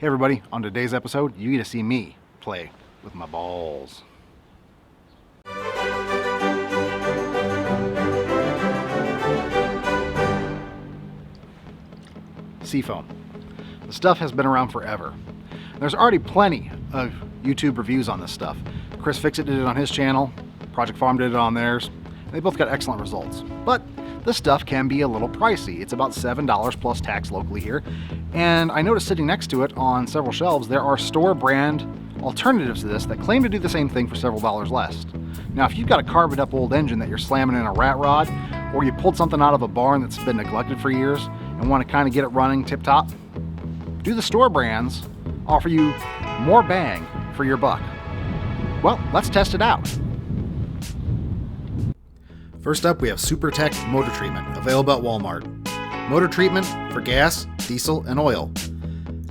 Hey everybody, on today's episode, you get to see me play with my balls. SeaFoam. The stuff has been around forever. There's already plenty of YouTube reviews on this stuff. Chris Fixit did it on his channel, Project Farm did it on theirs. They both got excellent results. But this stuff can be a little pricey. It's about $7 plus tax locally here. And I noticed sitting next to it on several shelves, there are store brand alternatives to this that claim to do the same thing for several dollars less. Now, if you've got a carboned up old engine that you're slamming in a rat rod, or you pulled something out of a barn that's been neglected for years and want to kind of get it running tip top, do the store brands offer you more bang for your buck? Well, let's test it out. First up, we have SuperTech motor treatment, available at Wal-Mart. Motor treatment for gas, diesel, and oil.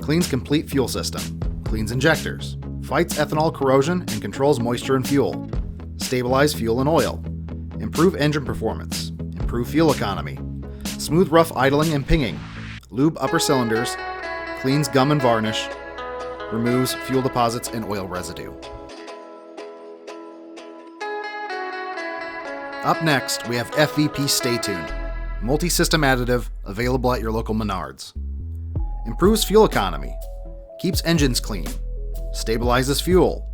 Cleans complete fuel system. Cleans injectors. Fights ethanol corrosion and controls moisture in fuel. Stabilize fuel and oil. Improve engine performance. Improve fuel economy. Smooth rough idling and pinging. Lube upper cylinders. Cleans gum and varnish. Removes fuel deposits and oil residue. Up next, we have FVP Stay Tuned, multi-system additive available at your local Menards. Improves fuel economy, keeps engines clean, stabilizes fuel,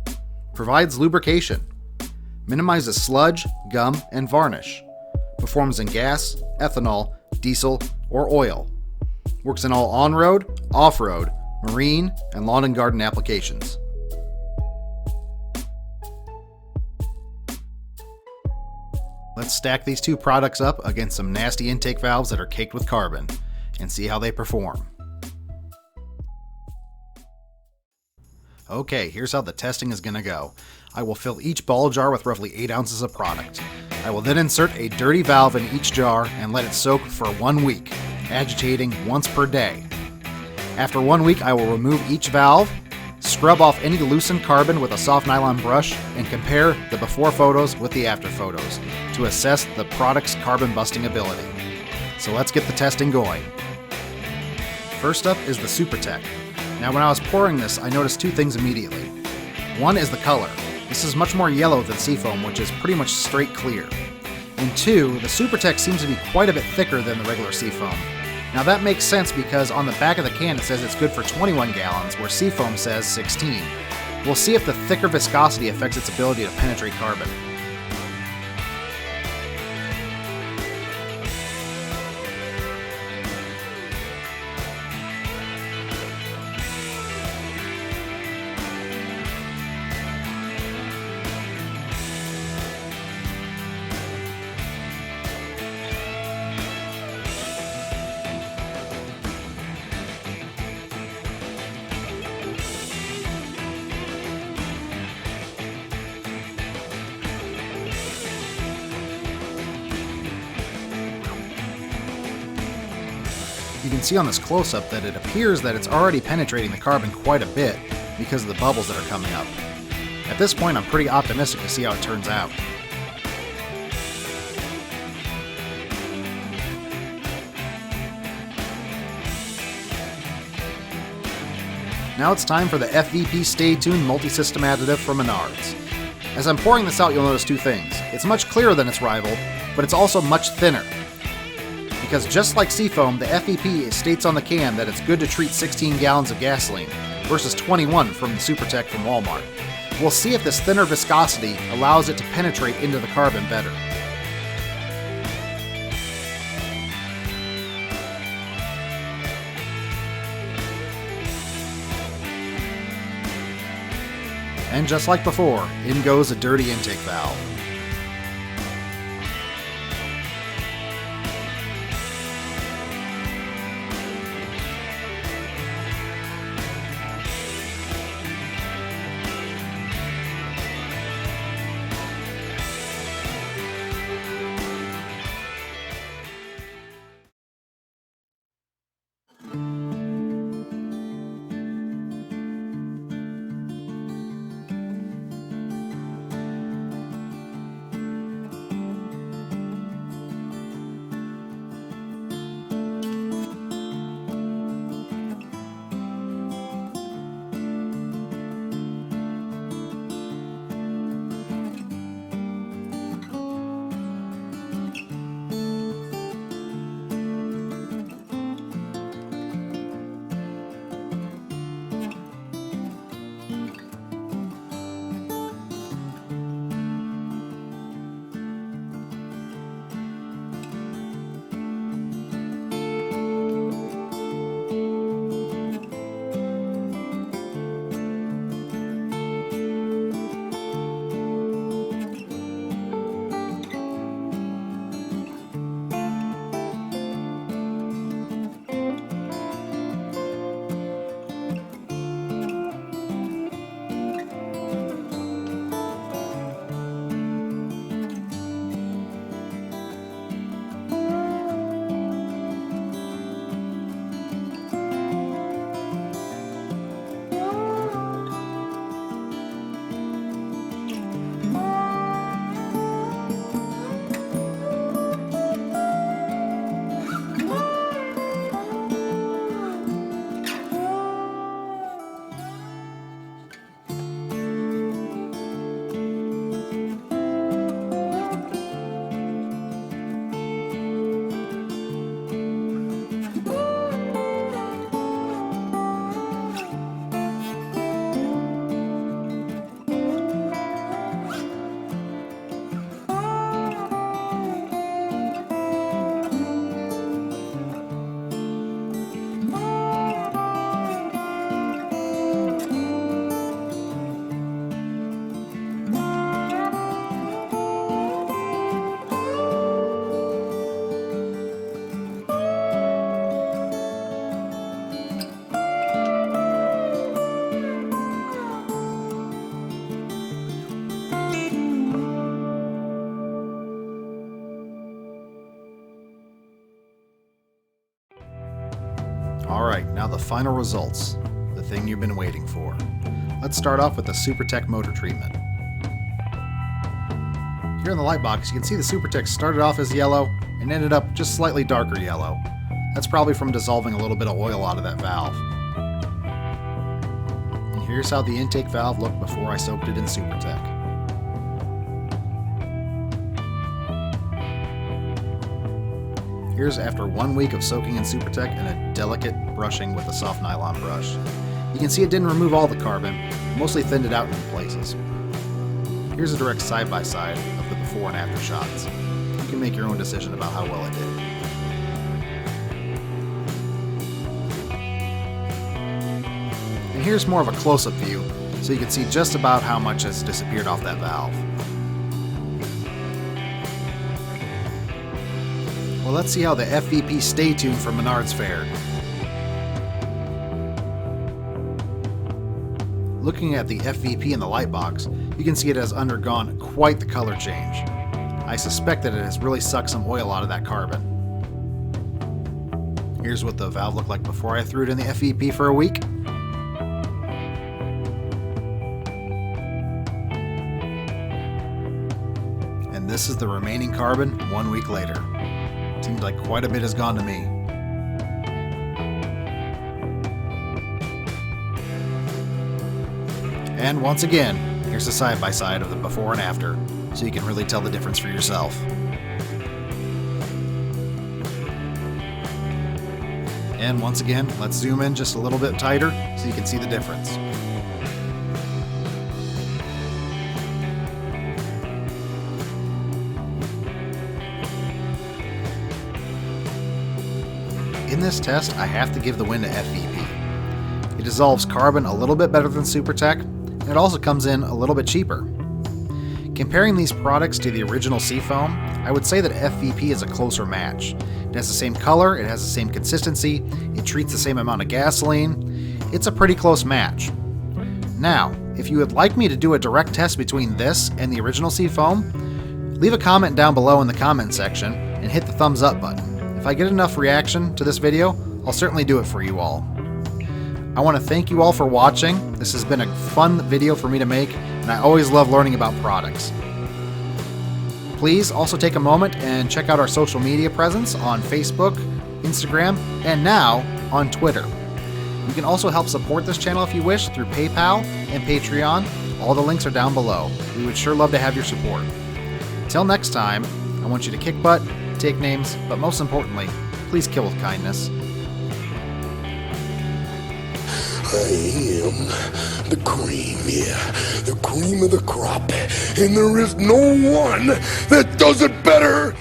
provides lubrication, minimizes sludge, gum, and varnish, performs in gas, ethanol, diesel, or oil, works in all on-road, off-road, marine, and lawn and garden applications. Let's stack these two products up against some nasty intake valves that are caked with carbon and see how they perform. Okay, here's how the testing is going to go. I will fill each ball jar with roughly 8 ounces of product. I will then insert a dirty valve in each jar and let it soak for 1 week, agitating once per day. After 1 week, I will remove each valve, scrub off any loosened carbon with a soft nylon brush, and compare the before photos with the after photos to assess the product's carbon busting ability. So let's get the testing going. First up is the SuperTech. Now when I was pouring this, I noticed two things immediately. One is the color. This is much more yellow than SeaFoam, which is pretty much straight clear. And two, the SuperTech seems to be quite a bit thicker than the regular SeaFoam. Now that makes sense because on the back of the can it says it's good for 21 gallons, where SeaFoam says 16. We'll see if the thicker viscosity affects its ability to penetrate carbon. You can see on this close-up that it appears that it's already penetrating the carbon quite a bit because of the bubbles that are coming up. At this point, I'm pretty optimistic to see how it turns out. Now it's time for the FVP Stay Tuned multi-system additive from Menards. As I'm pouring this out, you'll notice two things. It's much clearer than its rival, but it's also much thinner. Because just like SeaFoam, the FVP states on the can that it's good to treat 16 gallons of gasoline, versus 21 from the SuperTech from Wal-Mart. We'll see if this thinner viscosity allows it to penetrate into the carbon better. And just like before, in goes a dirty intake valve. the final results, the thing you've been waiting for. Let's start off with the SuperTech motor treatment. Here in the light box, you can see the SuperTech started off as yellow and ended up just slightly darker yellow. That's probably from dissolving a little bit of oil out of that valve. And here's how the intake valve looked before I soaked it in SuperTech. Here's after 1 week of soaking in SuperTech and a delicate brushing with a soft nylon brush. You can see it didn't remove all the carbon, mostly thinned it out in places. Here's a direct side-by-side of the before and after shots. You can make your own decision about how well it did. And here's more of a close-up view, so you can see just about how much has disappeared off that valve. Well, let's see how the FVP Stay Tuned from Menards fared. Looking at the FVP in the light box, you can see it has undergone quite the color change. I suspect that it has really sucked some oil out of that carbon. Here's what the valve looked like before I threw it in the FVP for a week. And this is the remaining carbon 1 week later. Seems like quite a bit has gone to me. And once again, here's a side-by-side of the before and after, so you can really tell the difference for yourself. And once again, let's zoom in just a little bit tighter so you can see the difference. In this test, I have to give the win to FVP. It dissolves carbon a little bit better than SuperTech, and it also comes in a little bit cheaper. Comparing these products to the original SeaFoam, I would say that FVP is a closer match. It has the same color, it has the same consistency, it treats the same amount of gasoline. It's a pretty close match. Now, if you would like me to do a direct test between this and the original SeaFoam, leave a comment down below in the comment section and hit the thumbs up button. If I get enough reaction to this video, I'll certainly do it for you all. I want to thank you all for watching. This has been a fun video for me to make, and I always love learning about products. Please also take a moment and check out our social media presence on Facebook, Instagram, and now on Twitter. You can also help support this channel if you wish through PayPal and Patreon. All the links are down below. We would sure love to have your support. Until next time, I want you to kick butt, take names, but most importantly, please kill with kindness. I am the cream, yeah, the cream of the crop, and there is no one that does it better